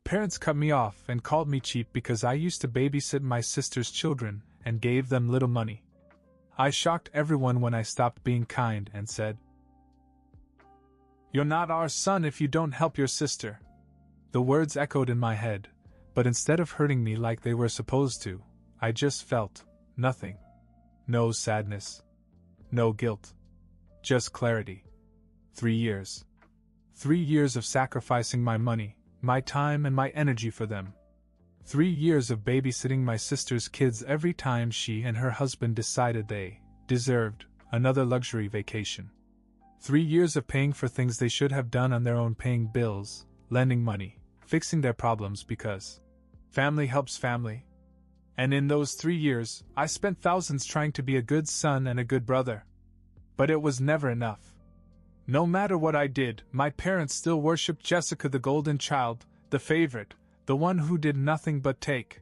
parents cut me off and called me cheap because I used to babysit my sister's children and gave them little money. I shocked everyone when I stopped being kind and said, "You're not our son if you don't help your sister." The words echoed in my head, but instead of hurting me like they were supposed to, I just felt nothing. No sadness. No guilt. Just clarity. 3 years. 3 years of sacrificing my money, my time and my energy for them. 3 years of babysitting my sister's kids every time she and her husband decided they deserved another luxury vacation. 3 years of paying for things they should have done on their own, paying bills, lending money, fixing their problems because family helps family. And in those 3 years, I spent thousands trying to be a good son and a good brother. But it was never enough. No matter what I did, my parents still worshipped Jessica, the golden child, the favorite, the one who did nothing but take.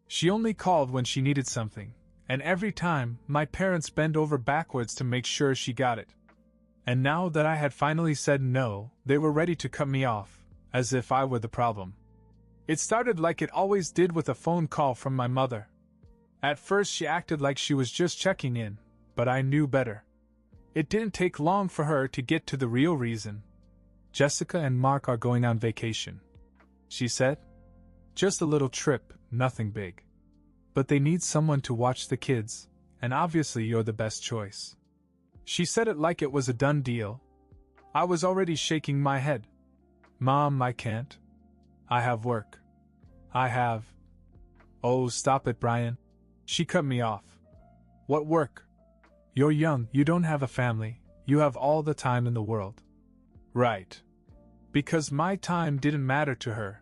She only called when she needed something, and every time, my parents bent over backwards to make sure she got it. And now that I had finally said no, they were ready to cut me off, as if I were the problem. It started like it always did, with a phone call from my mother. At first she acted like she was just checking in, but I knew better. It didn't take long for her to get to the real reason. "Jessica and Mark are going on vacation," she said. "Just a little trip, nothing big. But they need someone to watch the kids, and obviously you're the best choice." She said it like it was a done deal. I was already shaking my head. "Mom, I can't. I have work. I have..." "Oh, stop it, Brian." She cut me off. "What work? You're young, you don't have a family, you have all the time in the world." Right. Because my time didn't matter to her.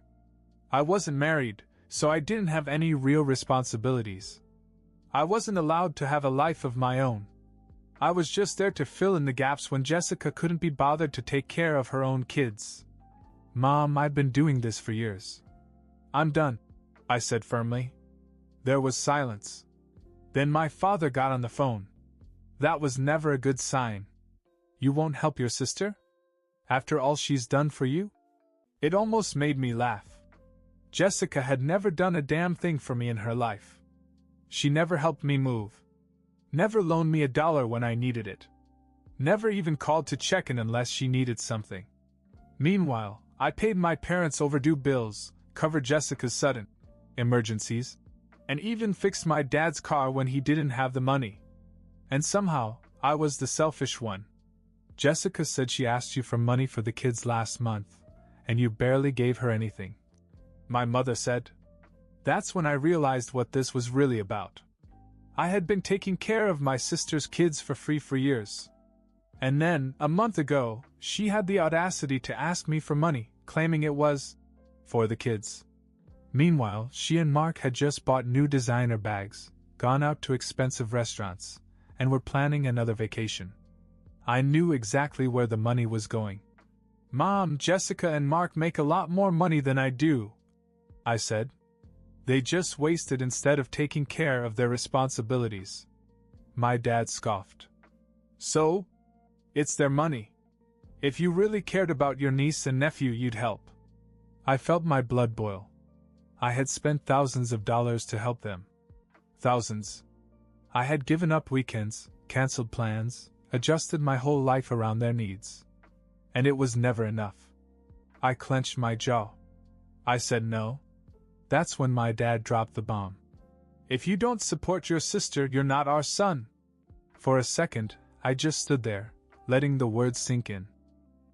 I wasn't married, so I didn't have any real responsibilities. I wasn't allowed to have a life of my own. I was just there to fill in the gaps when Jessica couldn't be bothered to take care of her own kids. "Mom, I've been doing this for years. I'm done," I said firmly. There was silence. Then my father got on the phone. That was never a good sign. "You won't help your sister? After all she's done for you?" It almost made me laugh. Jessica had never done a damn thing for me in her life. She never helped me move. Never loaned me $1 when I needed it. Never even called to check in unless she needed something. Meanwhile, I paid my parents' overdue bills, covered Jessica's sudden emergencies, and even fixed my dad's car when he didn't have the money. And somehow, I was the selfish one. "Jessica said she asked you for money for the kids last month, and you barely gave her anything," my mother said. That's when I realized what this was really about. I had been taking care of my sister's kids for free for years. And then, a month ago, she had the audacity to ask me for money, claiming it was for the kids. Meanwhile, she and Mark had just bought new designer bags, gone out to expensive restaurants, and were planning another vacation. I knew exactly where the money was going. "Mom, Jessica and Mark make a lot more money than I do," I said. "They just waste it instead of taking care of their responsibilities." My dad scoffed. "So? It's their money. If you really cared about your niece and nephew, you'd help." I felt my blood boil. I had spent thousands of dollars to help them. Thousands. I had given up weekends, canceled plans, adjusted my whole life around their needs. And it was never enough. I clenched my jaw. I said no. That's when my dad dropped the bomb. "If you don't support your sister, you're not our son." For a second, I just stood there, letting the words sink in.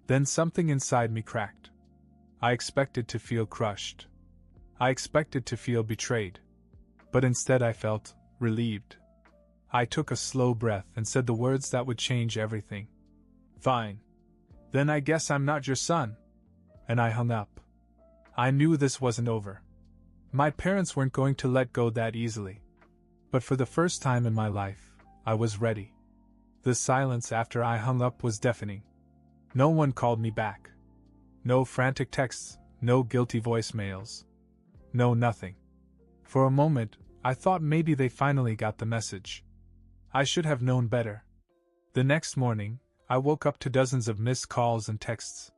Then something inside me cracked. I expected to feel crushed. I expected to feel betrayed. But instead I felt relieved. I took a slow breath and said the words that would change everything. "Fine. Then I guess I'm not your son." And I hung up. I knew this wasn't over. My parents weren't going to let go that easily. But for the first time in my life, I was ready. The silence after I hung up was deafening. No one called me back. No frantic texts, no guilty voicemails. No nothing. For a moment, I thought maybe they finally got the message. I should have known better. The next morning, I woke up to dozens of missed calls and texts.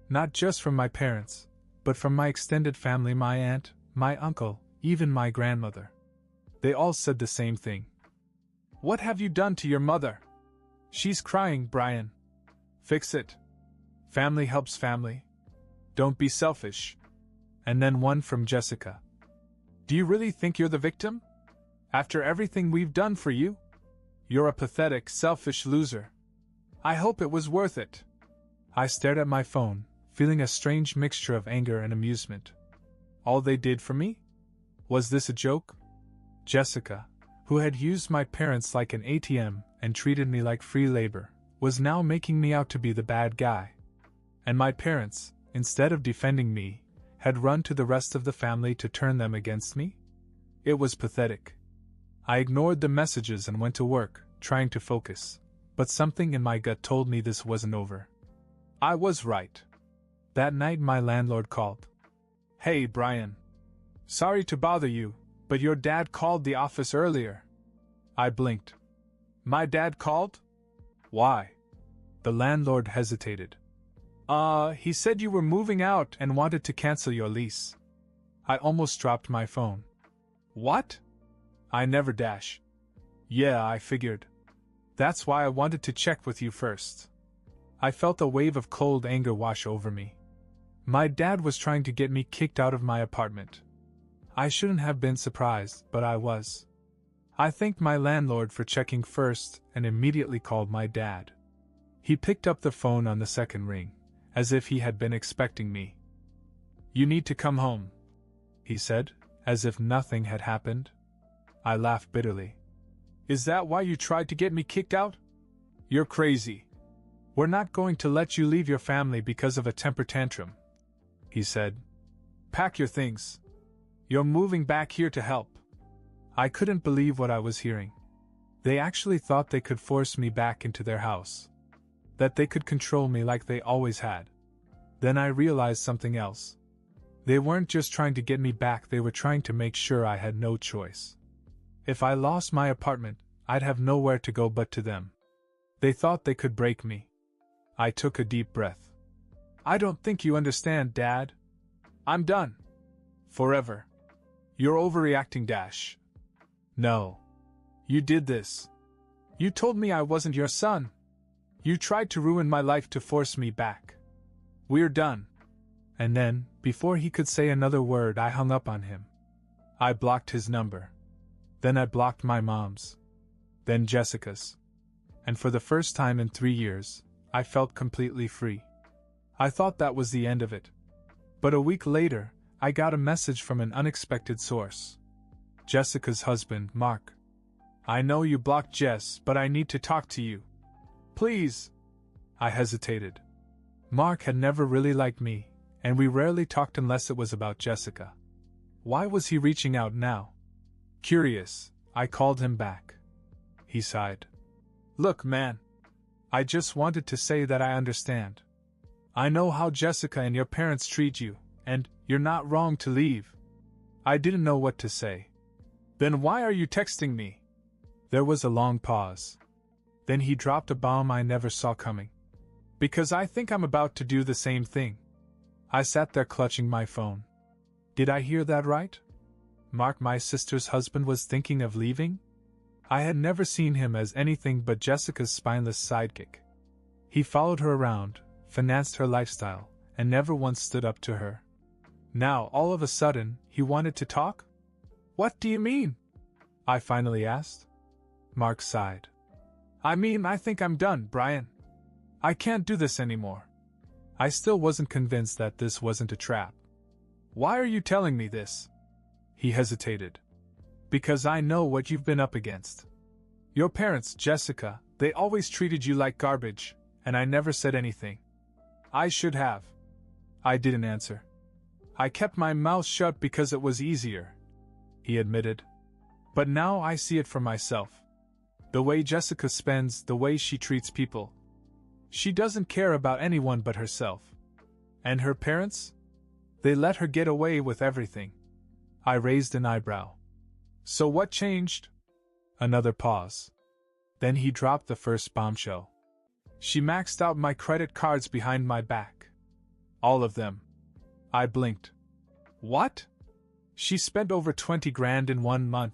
Not just from my parents, but from my extended family, my aunt, my uncle, even my grandmother. They all said the same thing. "What have you done to your mother? She's crying, Brian. Fix it. Family helps family. Don't be selfish." And then one from Jessica. "Do you really think you're the victim? After everything we've done for you? You're a pathetic, selfish loser. I hope it was worth it." I stared at my phone, feeling a strange mixture of anger and amusement. All they did for me? Was this a joke? Jessica, who had used my parents like an ATM and treated me like free labor, was now making me out to be the bad guy. And my parents, instead of defending me, had run to the rest of the family to turn them against me? It was pathetic. I ignored the messages and went to work, trying to focus, but something in my gut told me this wasn't over. I was right. That night my landlord called. "Hey, Brian. Sorry to bother you, but your dad called the office earlier." I blinked. "My dad called? Why?" The landlord hesitated. He said you were moving out and wanted to cancel your lease." I almost dropped my phone. "What? I never dash." "Yeah, I figured. That's why I wanted to check with you first." I felt a wave of cold anger wash over me. My dad was trying to get me kicked out of my apartment. I shouldn't have been surprised, but I was. I thanked my landlord for checking first and immediately called my dad. He picked up the phone on the second ring, as if he had been expecting me. "You need to come home," he said, as if nothing had happened. I laughed bitterly. "Is that why you tried to get me kicked out? You're crazy. We're not going to let you leave your family because of a temper tantrum," he said. "Pack your things. You're moving back here to help." I couldn't believe what I was hearing. They actually thought they could force me back into their house. That they could control me like they always had. Then I realized something else. They weren't just trying to get me back, they were trying to make sure I had no choice. If I lost my apartment, I'd have nowhere to go but to them. They thought they could break me. I took a deep breath. "I don't think you understand, Dad. I'm done. Forever. You're overreacting, Dash. No. You did this. You told me I wasn't your son. You tried to ruin my life to force me back. We're done." And then, before he could say another word, I hung up on him. I blocked his number. Then I blocked my mom's. Then Jessica's. And for the first time in 3 years, I felt completely free. I thought that was the end of it. But a week later, I got a message from an unexpected source. Jessica's husband, Mark. "I know you blocked Jess, but I need to talk to you. Please." I hesitated. Mark had never really liked me, and we rarely talked unless it was about Jessica. Why was he reaching out now? Curious, I called him back. He sighed. "Look, man. I just wanted to say that I understand. I know how Jessica and your parents treat you, and you're not wrong to leave." I didn't know what to say. "Then why are you texting me?" There was a long pause. Then he dropped a bomb I never saw coming. "Because I think I'm about to do the same thing." I sat there clutching my phone. Did I hear that right? Mark, my sister's husband, was thinking of leaving? I had never seen him as anything but Jessica's spineless sidekick. He followed her around, financed her lifestyle, and never once stood up to her. Now, all of a sudden, he wanted to talk? "What do you mean?" I finally asked. Mark sighed. "I mean, I think I'm done, Brian. I can't do this anymore." I still wasn't convinced that this wasn't a trap. "Why are you telling me this?" He hesitated. "Because I know what you've been up against. Your parents, Jessica, they always treated you like garbage, and I never said anything. I should have." I didn't answer. "I kept my mouth shut because it was easier," he admitted. "But now I see it for myself. The way Jessica spends, the way she treats people. She doesn't care about anyone but herself. And her parents? They let her get away with everything." I raised an eyebrow. "So what changed?" Another pause. Then he dropped the first bombshell. "She maxed out my credit cards behind my back. All of them. I blinked. What? She spent over 20 grand in 1 month.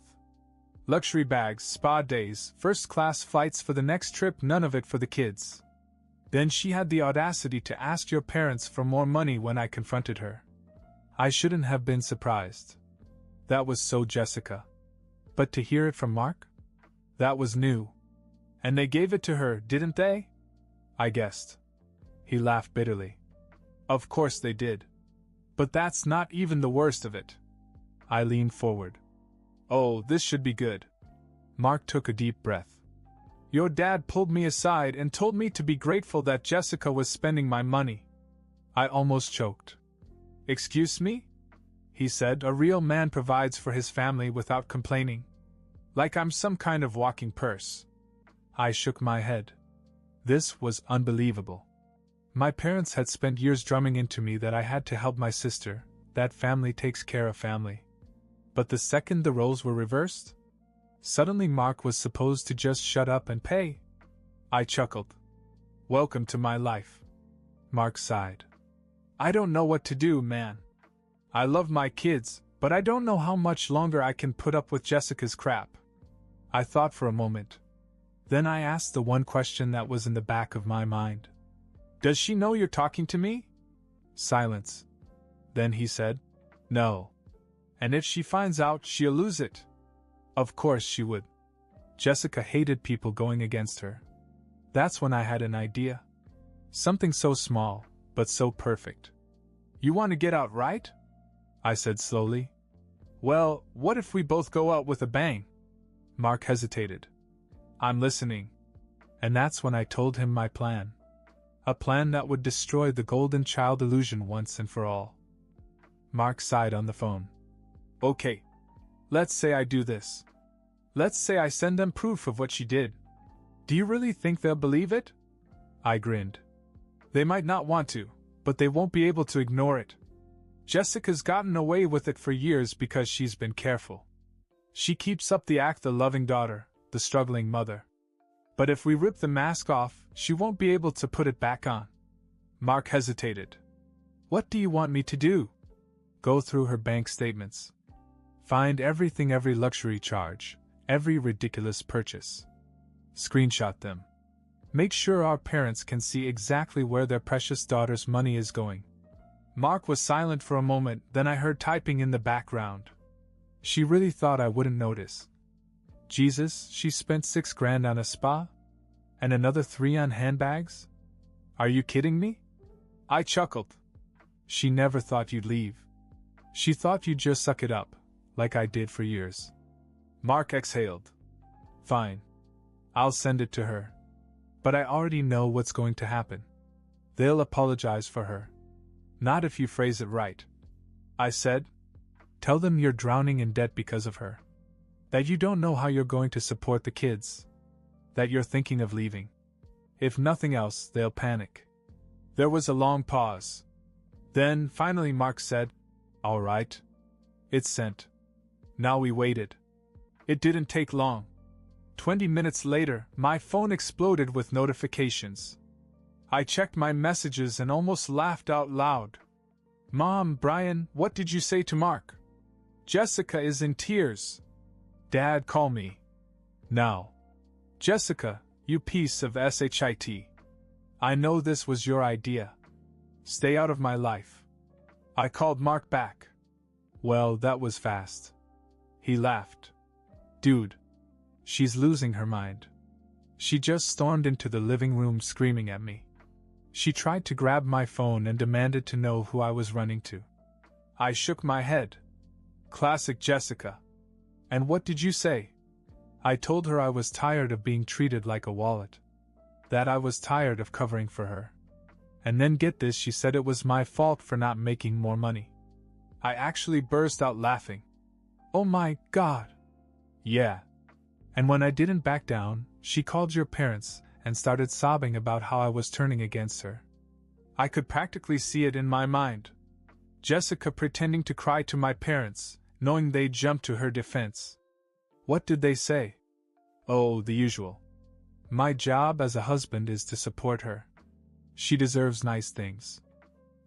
Luxury bags, spa days, first-class flights for the next trip, none of it for the kids. Then she had the audacity to ask your parents for more money when I confronted her. I shouldn't have been surprised. That was so Jessica. But to hear it from Mark? That was new. And they gave it to her, didn't they? I guessed. He laughed bitterly. Of course they did. But that's not even the worst of it. I leaned forward. Oh, this should be good. Mark took a deep breath. Your dad pulled me aside and told me to be grateful that Jessica was spending my money. I almost choked. Excuse me? He said, a real man provides for his family without complaining. Like I'm some kind of walking purse. I shook my head. This was unbelievable. My parents had spent years drumming into me that I had to help my sister, that family takes care of family. But the second the roles were reversed, suddenly Mark was supposed to just shut up and pay. I chuckled. Welcome to my life. Mark sighed. I don't know what to do, man. I love my kids, but I don't know how much longer I can put up with Jessica's crap. I thought for a moment. Then I asked the one question that was in the back of my mind. Does she know you're talking to me? Silence. Then he said, No. And if she finds out, she'll lose it. Of course she would. Jessica hated people going against her. That's when I had an idea. Something so small, but so perfect. You want to get out, right? I said slowly. Well, what if we both go out with a bang? Mark hesitated. I'm listening. And that's when I told him my plan. A plan that would destroy the golden child illusion once and for all. Mark sighed on the phone. Okay. Let's say I do this. Let's say I send them proof of what she did. Do you really think they'll believe it? I grinned. They might not want to, but they won't be able to ignore it. Jessica's gotten away with it for years because she's been careful. She keeps up the act, the loving daughter, the struggling mother. But if we rip the mask off, she won't be able to put it back on. Mark hesitated. What do you want me to do? Go through her bank statements. Find everything, every luxury charge, every ridiculous purchase. Screenshot them. Make sure our parents can see exactly where their precious daughter's money is going. Mark was silent for a moment, then I heard typing in the background. She really thought I wouldn't notice. Jesus, she spent 6 grand on a spa? And another 3 on handbags? Are you kidding me? I chuckled. She never thought you'd leave. She thought you'd just suck it up, like I did for years. Mark exhaled. Fine. I'll send it to her. But I already know what's going to happen. They'll apologize for her. Not if you phrase it right. I said. Tell them you're drowning in debt because of her. That you don't know how you're going to support the kids. That you're thinking of leaving. If nothing else, they'll panic. There was a long pause. Then, finally Mark said, All right. It's sent. Now we waited. It didn't take long. 20 minutes later, my phone exploded with notifications. I checked my messages and almost laughed out loud. Mom, Brian, what did you say to Mark? Jessica is in tears. Dad, call me. Now. Jessica, you piece of shit. I know this was your idea. Stay out of my life. I called Mark back. Well, that was fast. He laughed. Dude. She's losing her mind. She just stormed into the living room screaming at me. She tried to grab my phone and demanded to know who I was running to. I shook my head. Classic Jessica. And what did you say? I told her I was tired of being treated like a wallet. That I was tired of covering for her. And then get this, she said it was my fault for not making more money. I actually burst out laughing. Oh my God. Yeah. And when I didn't back down, she called your parents and started sobbing about how I was turning against her. I could practically see it in my mind. Jessica pretending to cry to my parents, knowing they'd jump to her defense. What did they say? Oh, the usual. My job as a husband is to support her. She deserves nice things.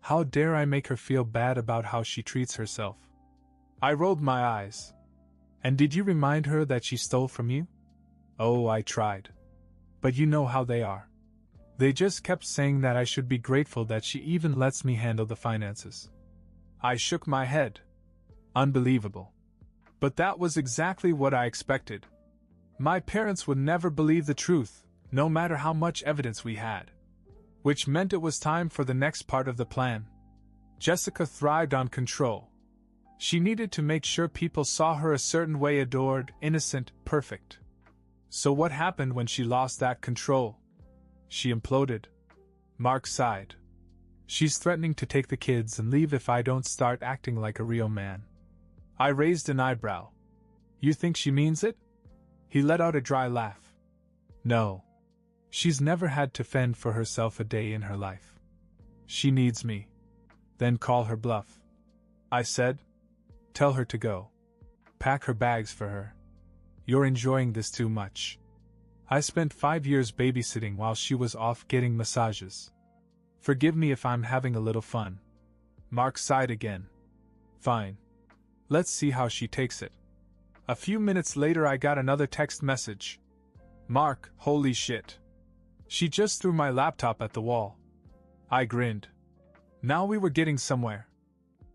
How dare I make her feel bad about how she treats herself? I rolled my eyes. And did you remind her that she stole from you? Oh, I tried. But you know how they are. They just kept saying that I should be grateful that she even lets me handle the finances. I shook my head. Unbelievable. But that was exactly what I expected. My parents would never believe the truth, no matter how much evidence we had. Which meant it was time for the next part of the plan. Jessica thrived on control. She needed to make sure people saw her a certain way, adored, innocent, perfect. So what happened when she lost that control? She imploded. Mark sighed. She's threatening to take the kids and leave if I don't start acting like a real man. I raised an eyebrow. You think she means it? He let out a dry laugh. No. She's never had to fend for herself a day in her life. She needs me. Then call her bluff. I said. Tell her to go. Pack her bags for her. You're enjoying this too much. I spent 5 years babysitting while she was off getting massages. Forgive me if I'm having a little fun. Mark sighed again. Fine. Let's see how she takes it. A few minutes later I got another text message. Mark, holy shit. She just threw my laptop at the wall. I grinned. Now we were getting somewhere.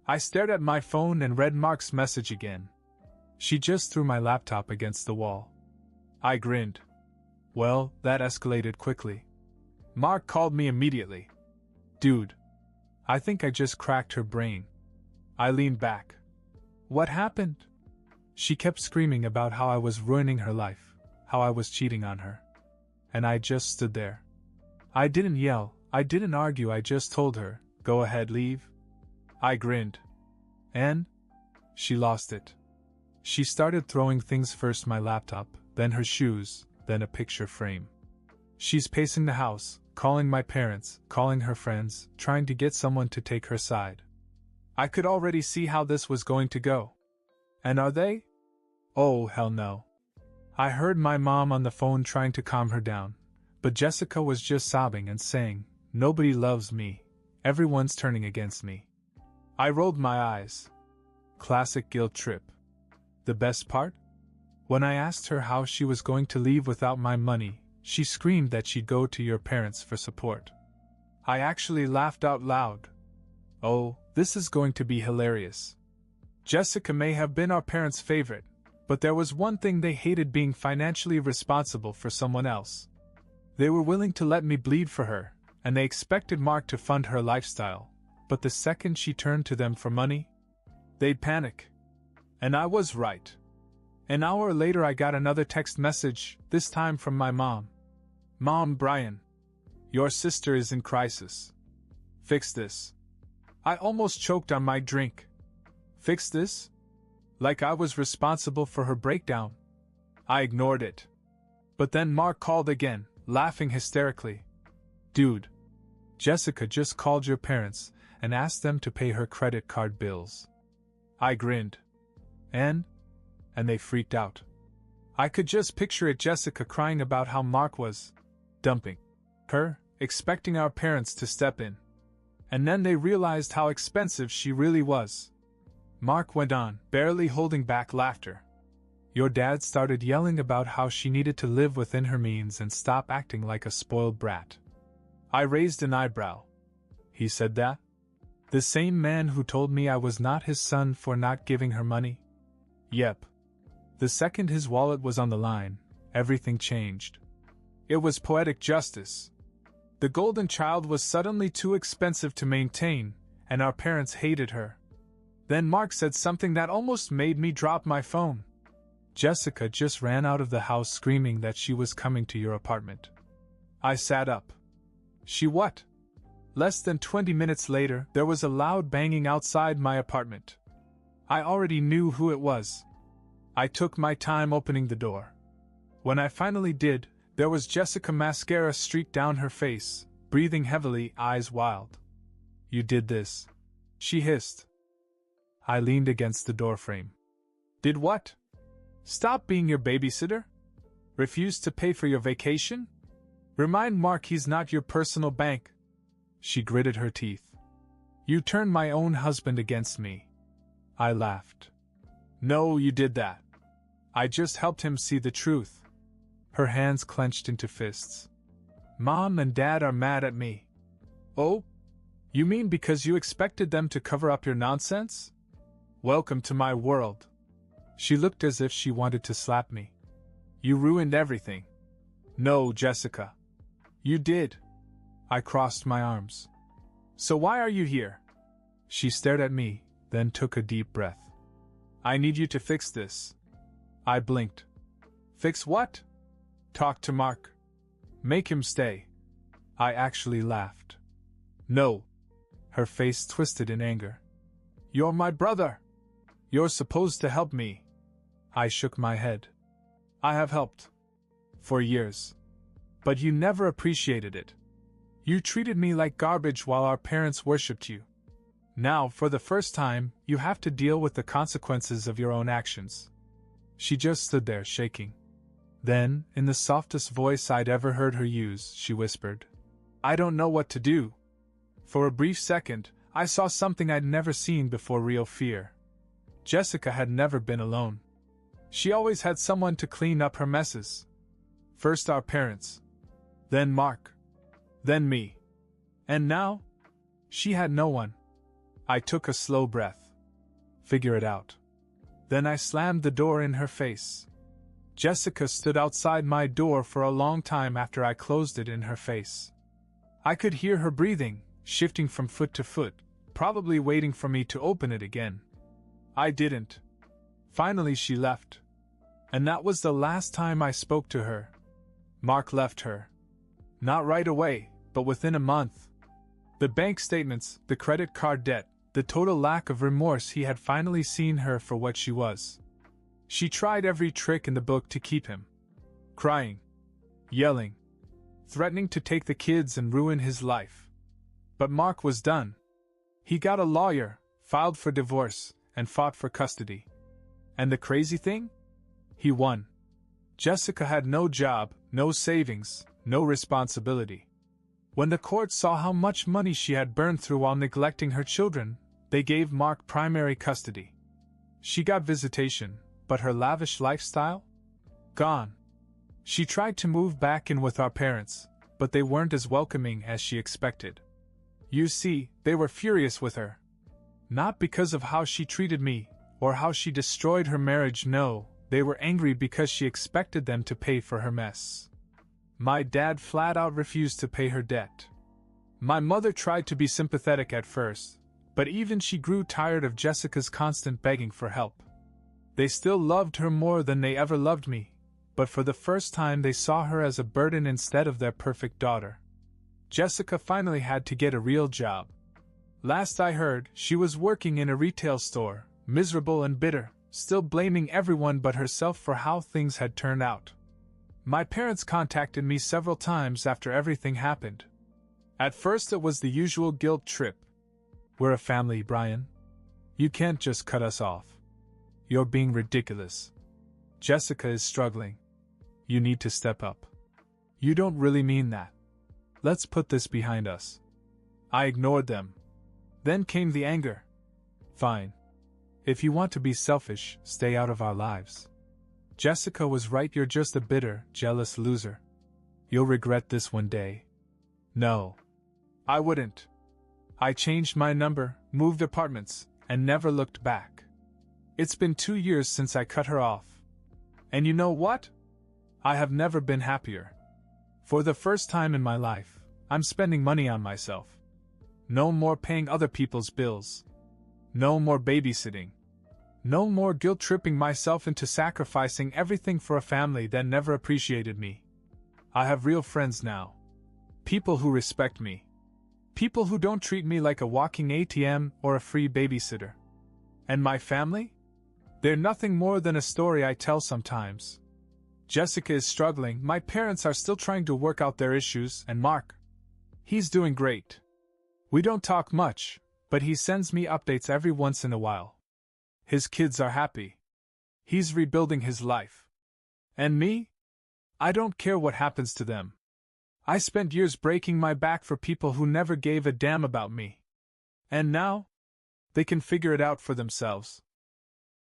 I stared at my phone and read Mark's message again. She just threw my laptop against the wall. I grinned. Well, that escalated quickly. Mark called me immediately. Dude. I think I just cracked her brain. I leaned back. What happened? She kept screaming about how I was ruining her life, how I was cheating on her. And I just stood there. I didn't yell, I didn't argue, I just told her, go ahead, leave. I grinned. And? She lost it. She started throwing things, first my laptop, then her shoes, then a picture frame. She's pacing the house, calling my parents, calling her friends, trying to get someone to take her side. I could already see how this was going to go. And are they? Oh, hell no. I heard my mom on the phone trying to calm her down, but Jessica was just sobbing and saying, nobody loves me, everyone's turning against me. I rolled my eyes. Classic guilt trip. The best part? When I asked her how she was going to leave without my money, she screamed that she'd go to your parents for support. I actually laughed out loud. Oh, this is going to be hilarious. Jessica may have been our parents' favorite, but there was one thing: they hated being financially responsible for someone else. They were willing to let me bleed for her, and they expected Mark to fund her lifestyle, but the second she turned to them for money, they'd panic. And I was right. An hour later I got another text message, this time from my mom. Mom, Brian. Your sister is in crisis. Fix this. I almost choked on my drink. Fix this? Like I was responsible for her breakdown. I ignored it. But then Mark called again, laughing hysterically. Dude. Jessica just called your parents and asked them to pay her credit card bills. I grinned. And they freaked out. I could just picture it, Jessica crying about how Mark was dumping her, expecting our parents to step in. And then they realized how expensive she really was. Mark went on, barely holding back laughter. Your dad started yelling about how she needed to live within her means and stop acting like a spoiled brat. I raised an eyebrow. He said that? The same man who told me I was not his son for not giving her money? Yep. The second his wallet was on the line, everything changed. It was poetic justice. The golden child was suddenly too expensive to maintain, and our parents hated her. Then Mark said something that almost made me drop my phone. Jessica just ran out of the house screaming that she was coming to your apartment. I sat up. She what? Less than 20 minutes later, there was a loud banging outside my apartment. I already knew who it was. I took my time opening the door. When I finally did, there was Jessica, mascara streaked down her face, breathing heavily, eyes wild. You did this, she hissed. I leaned against the doorframe. Did what? Stop being your babysitter? Refuse to pay for your vacation? Remind Mark he's not your personal bank. She gritted her teeth. You turned my own husband against me. I laughed. No, you did that. I just helped him see the truth. Her hands clenched into fists. Mom and Dad are mad at me. Oh? You mean because you expected them to cover up your nonsense? Welcome to my world. She looked as if she wanted to slap me. You ruined everything. No, Jessica. You did. I crossed my arms. So why are you here? She stared at me, then took a deep breath. I need you to fix this. I blinked. Fix what? Talk to Mark. Make him stay. I actually laughed. No. Her face twisted in anger. You're my brother. You're supposed to help me. I shook my head. I have helped. For years. But you never appreciated it. You treated me like garbage while our parents worshipped you. Now, for the first time, you have to deal with the consequences of your own actions. She just stood there, shaking. Then, in the softest voice I'd ever heard her use, she whispered, I don't know what to do. For a brief second, I saw something I'd never seen before: real fear. Jessica had never been alone. She always had someone to clean up her messes. First our parents. Then Mark. Then me. And now? She had no one. I took a slow breath. Figure it out. Then I slammed the door in her face. Jessica stood outside my door for a long time after I closed it in her face. I could hear her breathing, shifting from foot to foot, probably waiting for me to open it again. I didn't. Finally she left. And that was the last time I spoke to her. Mark left her. Not right away, but within a month. The bank statements, the credit card debt, the total lack of remorse. He had finally seen her for what she was. She tried every trick in the book to keep him. Crying. Yelling. Threatening to take the kids and ruin his life. But Mark was done. He got a lawyer, filed for divorce, and fought for custody. And the crazy thing? He won. Jessica had no job, no savings, no responsibility. When the court saw how much money she had burned through while neglecting her children, they gave Mark primary custody. She got visitation, but her lavish lifestyle? Gone. She tried to move back in with our parents, but they weren't as welcoming as she expected. You see, they were furious with her. Not because of how she treated me, or how she destroyed her marriage, no, they were angry because she expected them to pay for her mess. My dad flat out refused to pay her debt. My mother tried to be sympathetic at first, but even she grew tired of Jessica's constant begging for help. They still loved her more than they ever loved me, but for the first time they saw her as a burden instead of their perfect daughter. Jessica finally had to get a real job. Last I heard, she was working in a retail store, miserable and bitter, still blaming everyone but herself for how things had turned out. My parents contacted me several times after everything happened. At first it was the usual guilt trip. We're a family, Brian. You can't just cut us off. You're being ridiculous. Jessica is struggling. You need to step up. You don't really mean that. Let's put this behind us. I ignored them. Then came the anger. Fine. If you want to be selfish, stay out of our lives. Jessica was right, you're just a bitter, jealous loser. You'll regret this one day. No. I wouldn't. I changed my number, moved apartments, and never looked back. It's been 2 years since I cut her off. And you know what? I have never been happier. For the first time in my life, I'm spending money on myself. No more paying other people's bills. No more babysitting. No more guilt-tripping myself into sacrificing everything for a family that never appreciated me. I have real friends now. People who respect me. People who don't treat me like a walking ATM or a free babysitter. And my family? They're nothing more than a story I tell sometimes. Jessica is struggling, my parents are still trying to work out their issues, and Mark. He's doing great. We don't talk much, but he sends me updates every once in a while. His kids are happy. He's rebuilding his life. And me? I don't care what happens to them. I spent years breaking my back for people who never gave a damn about me. And now? They can figure it out for themselves.